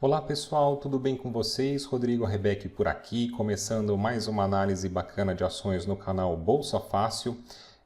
Olá pessoal, tudo bem com vocês? Rodrigo Rebeck por aqui, começando mais uma análise bacana de ações no canal Bolsa Fácil.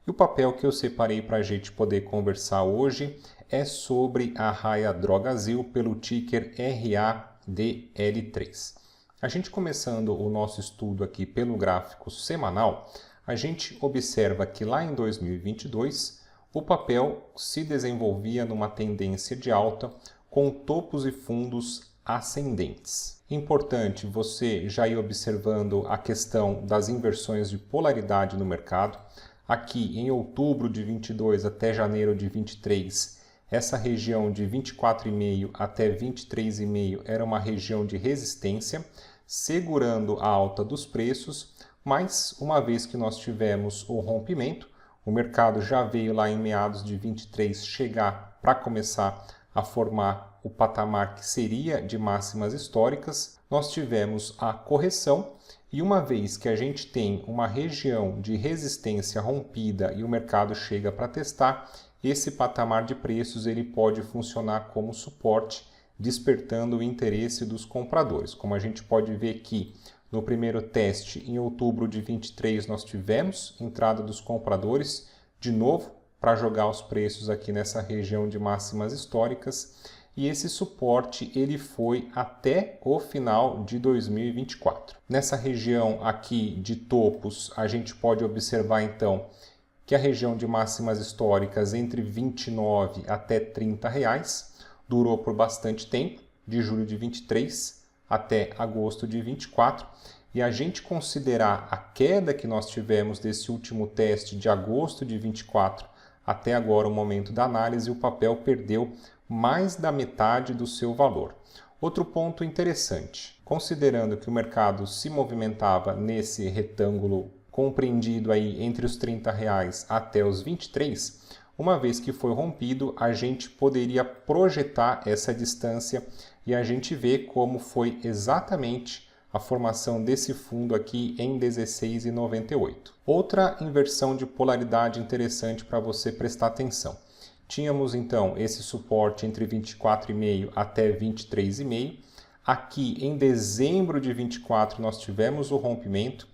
E o papel que eu separei para a gente poder conversar hoje é sobre a Raia Drogasil pelo ticker RADL3. A gente começando o nosso estudo aqui pelo gráfico semanal, a gente observa que lá em 2022 o papel se desenvolvia numa tendência de alta com topos e fundos ascendentes. Importante você já ir observando a questão das inversões de polaridade no mercado. Aqui em outubro de 22 até janeiro de 23, essa região de 24,5 até 23,5 era uma região de resistência, segurando a alta dos preços, mas uma vez que nós tivemos o rompimento, o mercado já veio lá em meados de 23 chegar para começar a formar o patamar que seria de máximas históricas. Nós tivemos a correção e uma vez que a gente tem uma região de resistência rompida e o mercado chega para testar, esse patamar de preços ele pode funcionar como suporte, despertando o interesse dos compradores. Como a gente pode ver aqui, no primeiro teste, em outubro de 23, nós tivemos entrada dos compradores, de novo, para jogar os preços aqui nessa região de máximas históricas. E esse suporte ele foi até o final de 2024. Nessa região aqui de topos, a gente pode observar então que a região de máximas históricas entre 29 até 30 reais durou por bastante tempo, de julho de 23 até agosto de 24. E a gente considerar a queda que nós tivemos desse último teste de agosto de 24 até agora o momento da análise, o papel perdeu mais da metade do seu valor. Outro ponto interessante, considerando que o mercado se movimentava nesse retângulo compreendido aí entre os 30 reais até os 23, uma vez que foi rompido, a gente poderia projetar essa distância e a gente vê como foi exatamente a formação desse fundo aqui em 16,98. Outra inversão de polaridade interessante para você prestar atenção. Tínhamos então esse suporte entre 24,5 até 23,5. Aqui em dezembro de 24 nós tivemos o rompimento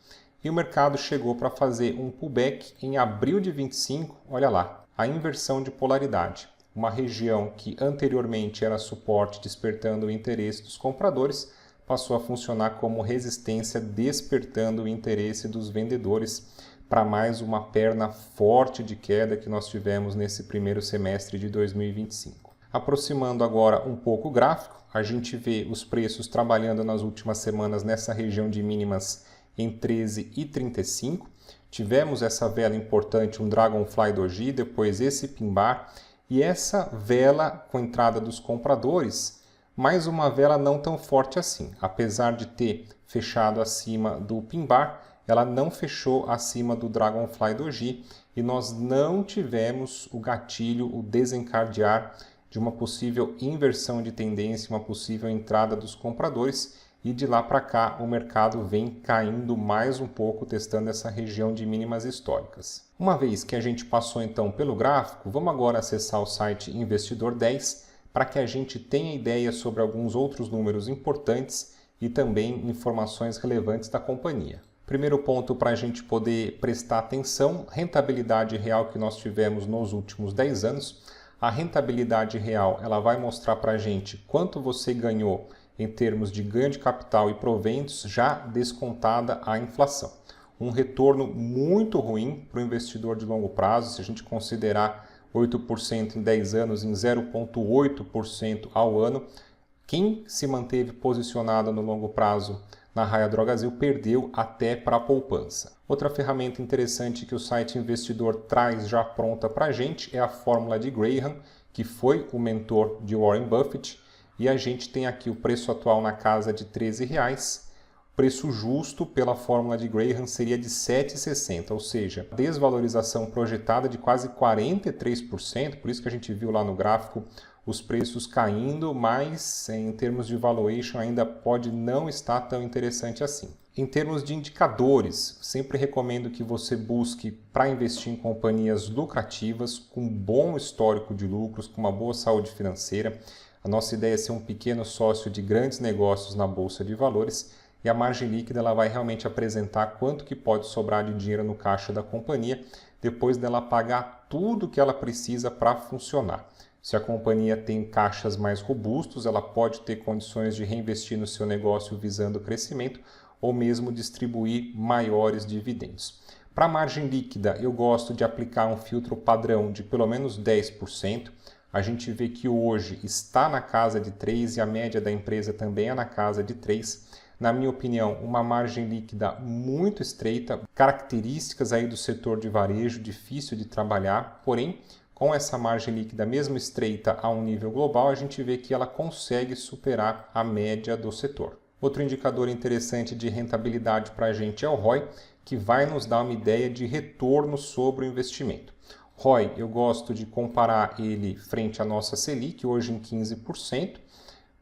e o mercado chegou para fazer um pullback em abril de 25. Olha lá, a inversão de polaridade. Uma região que anteriormente era suporte despertando o interesse dos compradores, passou a funcionar como resistência, despertando o interesse dos vendedores para mais uma perna forte de queda que nós tivemos nesse primeiro semestre de 2025. Aproximando agora um pouco o gráfico, a gente vê os preços trabalhando nas últimas semanas nessa região de mínimas em 13,35. Tivemos essa vela importante, um Dragonfly Doji, depois esse pin bar e essa vela com entrada dos compradores, mais uma vela não tão forte assim. Apesar de ter fechado acima do pin bar, ela não fechou acima do Dragonfly Doji e nós não tivemos o gatilho, o desencadear de uma possível inversão de tendência, uma possível entrada dos compradores, e de lá para cá o mercado vem caindo mais um pouco, testando essa região de mínimas históricas. Uma vez que a gente passou então pelo gráfico, vamos agora acessar o site Investidor 10 para que a gente tenha ideia sobre alguns outros números importantes e também informações relevantes da companhia. Primeiro ponto para a gente poder prestar atenção, rentabilidade real que nós tivemos nos últimos 10 anos. A rentabilidade real ela vai mostrar para a gente quanto você ganhou em termos de ganho de capital e proventos, já descontada a inflação. Um retorno muito ruim para o investidor de longo prazo, se a gente considerar 8% em 10 anos, em 0,8% ao ano. Quem se manteve posicionado no longo prazo na Raia Drogasil perdeu até para a poupança. Outra ferramenta interessante que o site Investidor traz já pronta para a gente é a fórmula de Graham, que foi o mentor de Warren Buffett, e a gente tem aqui o preço atual na casa de R$13. Preço justo pela fórmula de Graham seria de 7,60, ou seja, desvalorização projetada de quase 43%, por isso que a gente viu lá no gráfico os preços caindo, mas em termos de valuation ainda pode não estar tão interessante assim. Em termos de indicadores, sempre recomendo que você busque para investir em companhias lucrativas, com bom histórico de lucros, com uma boa saúde financeira. A nossa ideia é ser um pequeno sócio de grandes negócios na Bolsa de Valores e a margem líquida ela vai realmente apresentar quanto que pode sobrar de dinheiro no caixa da companhia depois dela pagar tudo que ela precisa para funcionar. Se a companhia tem caixas mais robustos, ela pode ter condições de reinvestir no seu negócio visando o crescimento ou mesmo distribuir maiores dividendos. Para a margem líquida, eu gosto de aplicar um filtro padrão de pelo menos 10%. A gente vê que hoje está na casa de 3% e a média da empresa também é na casa de 3%. Na minha opinião, uma margem líquida muito estreita, características aí do setor de varejo, difícil de trabalhar, porém, com essa margem líquida mesmo estreita a um nível global, a gente vê que ela consegue superar a média do setor. Outro indicador interessante de rentabilidade para a gente é o ROI, que vai nos dar uma ideia de retorno sobre o investimento. ROI, eu gosto de comparar ele frente à nossa Selic, hoje em 15%,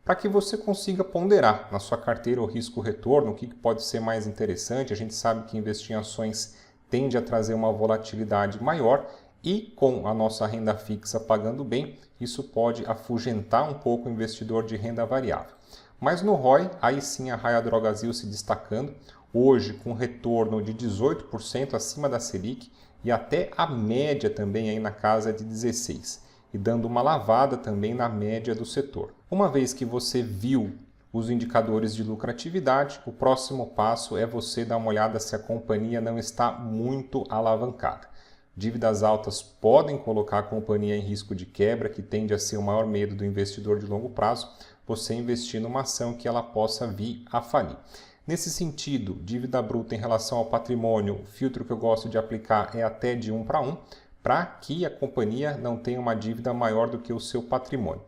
para que você consiga ponderar na sua carteira o risco-retorno, o que pode ser mais interessante. A gente sabe que investir em ações tende a trazer uma volatilidade maior e com a nossa renda fixa pagando bem, isso pode afugentar um pouco o investidor de renda variável. Mas no ROI, aí sim a Raia Drogasil se destacando, hoje com retorno de 18% acima da Selic e até a média também aí na casa de 16%, e dando uma lavada também na média do setor. Uma vez que você viu os indicadores de lucratividade, o próximo passo é você dar uma olhada se a companhia não está muito alavancada. Dívidas altas podem colocar a companhia em risco de quebra, que tende a ser o maior medo do investidor de longo prazo, você investir numa ação que ela possa vir a falir. Nesse sentido, dívida bruta em relação ao patrimônio, o filtro que eu gosto de aplicar é até de 1 para 1, para que a companhia não tenha uma dívida maior do que o seu patrimônio.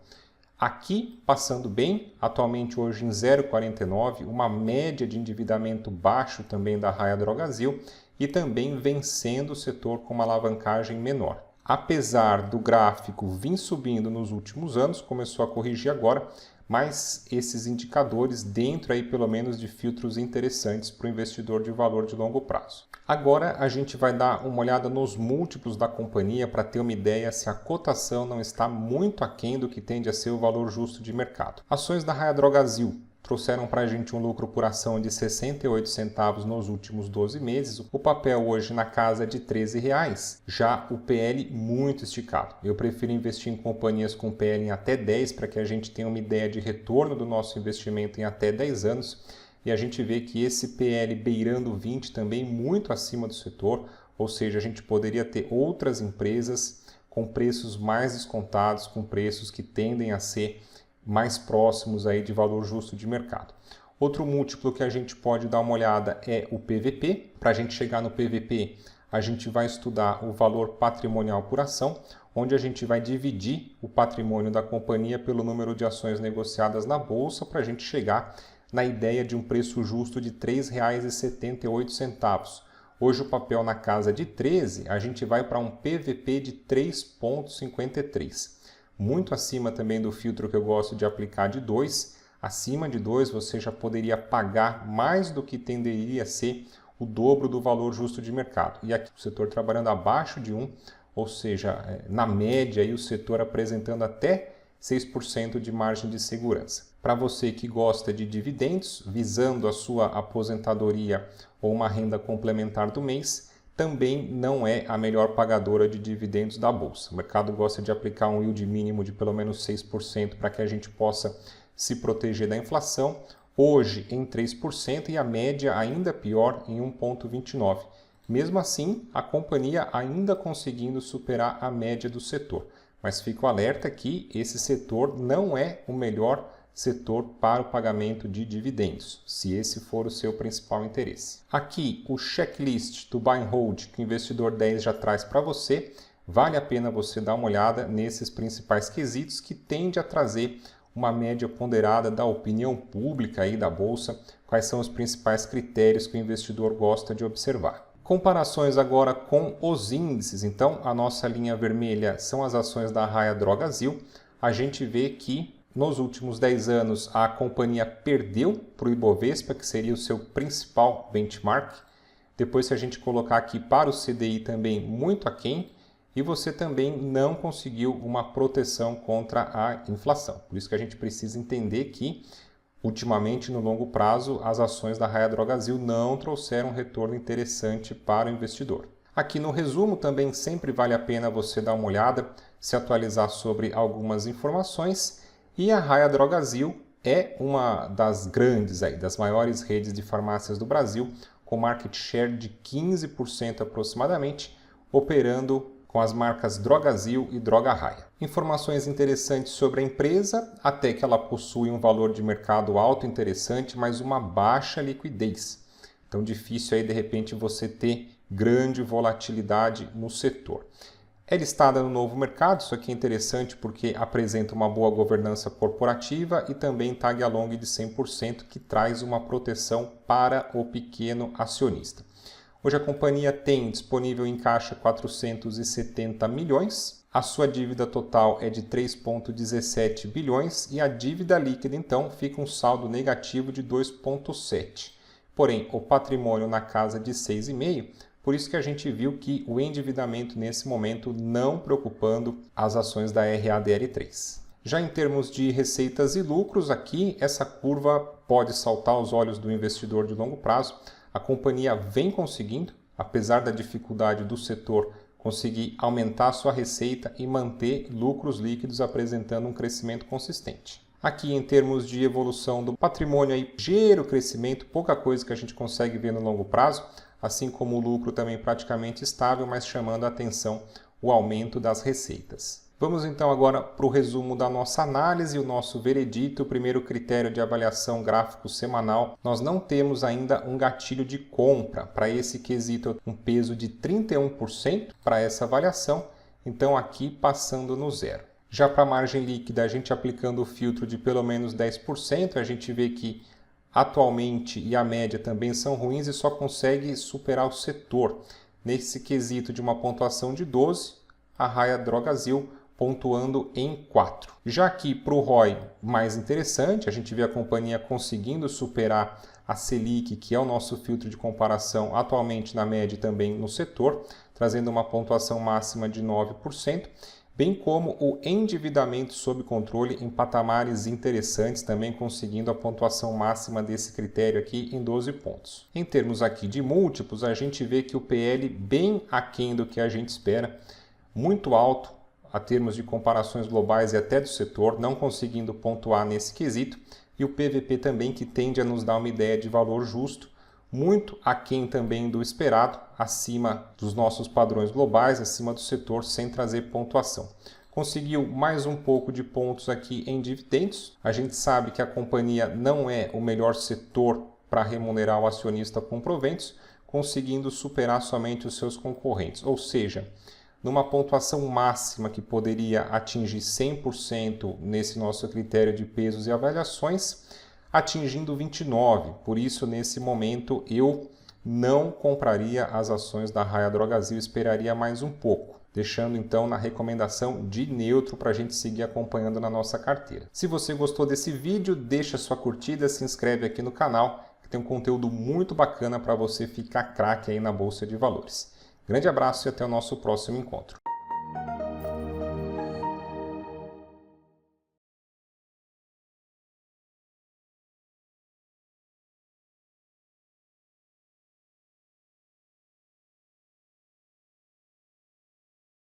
Aqui, passando bem, atualmente hoje em 0,49, uma média de endividamento baixo também da Raia Drogasil e também vencendo o setor com uma alavancagem menor. Apesar do gráfico vir subindo nos últimos anos, começou a corrigir agora, mas esses indicadores dentro aí pelo menos de filtros interessantes para o investidor de valor de longo prazo. Agora a gente vai dar uma olhada nos múltiplos da companhia para ter uma ideia se a cotação não está muito aquém do que tende a ser o valor justo de mercado. Ações da Raia Drogasil trouxeram para a gente um lucro por ação de 68 centavos nos últimos 12 meses, o papel hoje na casa de R$13, já o PL muito esticado. Eu prefiro investir em companhias com PL em até 10 para que a gente tenha uma ideia de retorno do nosso investimento em até 10 anos e a gente vê que esse PL beirando 20 também muito acima do setor, ou seja, a gente poderia ter outras empresas com preços mais descontados, com preços que tendem a ser mais próximos aí de valor justo de mercado. Outro múltiplo que a gente pode dar uma olhada é o PVP. Para a gente chegar no PVP, a gente vai estudar o valor patrimonial por ação, onde a gente vai dividir o patrimônio da companhia pelo número de ações negociadas na bolsa para a gente chegar na ideia de um preço justo de R$ 3,78. Hoje o papel na casa de 13, a gente vai para um PVP de 3,53. Muito acima também do filtro que eu gosto de aplicar de 2. Acima de 2 você já poderia pagar mais do que tenderia a ser o dobro do valor justo de mercado. E aqui o setor trabalhando abaixo de 1, ou seja, na média aí o setor apresentando até 6% de margem de segurança. Para você que gosta de dividendos, visando a sua aposentadoria ou uma renda complementar do mês, também não é a melhor pagadora de dividendos da bolsa. O mercado gosta de aplicar um yield mínimo de pelo menos 6% para que a gente possa se proteger da inflação. Hoje em 3% e a média ainda pior em 1,29%. Mesmo assim, a companhia ainda conseguindo superar a média do setor. Mas fico alerta que esse setor não é o melhor setor para o pagamento de dividendos, se esse for o seu principal interesse. Aqui o checklist do Buy and Hold que o Investidor 10 já traz para você. Vale a pena você dar uma olhada nesses principais quesitos que tende a trazer uma média ponderada da opinião pública aí da bolsa, quais são os principais critérios que o investidor gosta de observar. Comparações agora com os índices. Então, a nossa linha vermelha são as ações da Raia Drogasil. A gente vê que nos últimos 10 anos a companhia perdeu para o Ibovespa, que seria o seu principal benchmark. Depois, se a gente colocar aqui para o CDI também muito aquém, e você também não conseguiu uma proteção contra a inflação. Por isso que a gente precisa entender que, ultimamente, no longo prazo, as ações da Raia Drogasil não trouxeram um retorno interessante para o investidor. Aqui no resumo também sempre vale a pena você dar uma olhada, se atualizar sobre algumas informações, e a Raia Drogasil é uma das grandes, das maiores redes de farmácias do Brasil, com market share de 15% aproximadamente, operando com as marcas Drogasil e Droga Raia. Informações interessantes sobre a empresa, até que ela possui um valor de mercado alto interessante, mas uma baixa liquidez. Então difícil aí de repente você ter grande volatilidade no setor. É listada no Novo Mercado, isso aqui é interessante porque apresenta uma boa governança corporativa e também tag along de 100%, que traz uma proteção para o pequeno acionista. Hoje a companhia tem disponível em caixa 470 milhões, a sua dívida total é de 3,17 bilhões e a dívida líquida então fica um saldo negativo de 2,7. Porém, o patrimônio na casa de 6,5, por isso que a gente viu que o endividamento nesse momento não preocupando as ações da RADL3. Já em termos de receitas e lucros, aqui essa curva pode saltar aos olhos do investidor de longo prazo. A companhia vem conseguindo, apesar da dificuldade do setor, conseguir aumentar sua receita e manter lucros líquidos apresentando um crescimento consistente. Aqui em termos de evolução do patrimônio, ligeiro crescimento, pouca coisa que a gente consegue ver no longo prazo, assim como o lucro também praticamente estável, mas chamando a atenção o aumento das receitas. Vamos então agora para o resumo da nossa análise, o nosso veredito. O primeiro critério de avaliação gráfico semanal, nós não temos ainda um gatilho de compra. Para esse quesito, um peso de 31% para essa avaliação, então aqui passando no zero. Já para a margem líquida, a gente aplicando o filtro de pelo menos 10%, a gente vê que atualmente e a média também são ruins e só consegue superar o setor. Nesse quesito de uma pontuação de 12, a Raia Drogasil pontuando em 4. Já aqui para o ROI, mais interessante, a gente vê a companhia conseguindo superar a Selic, que é o nosso filtro de comparação atualmente na média e também no setor, trazendo uma pontuação máxima de 9%. Bem como o endividamento sob controle em patamares interessantes, também conseguindo a pontuação máxima desse critério aqui em 12 pontos. Em termos aqui de múltiplos, a gente vê que o PL bem aquém do que a gente espera, muito alto a termos de comparações globais e até do setor, não conseguindo pontuar nesse quesito, e o PVP também, que tende a nos dar uma ideia de valor justo, muito aquém também do esperado, acima dos nossos padrões globais, acima do setor, sem trazer pontuação. Conseguiu mais um pouco de pontos aqui em dividendos. A gente sabe que a companhia não é o melhor setor para remunerar o acionista com proventos, conseguindo superar somente os seus concorrentes. Ou seja, numa pontuação máxima que poderia atingir 100% nesse nosso critério de pesos e avaliações, atingindo 29%. Por isso, nesse momento, eu não compraria as ações da Raia Drogasil, esperaria mais um pouco, deixando então na recomendação de neutro para a gente seguir acompanhando na nossa carteira. Se você gostou desse vídeo, deixa sua curtida, se inscreve aqui no canal, que tem um conteúdo muito bacana para você ficar craque aí na Bolsa de Valores. Grande abraço e até o nosso próximo encontro.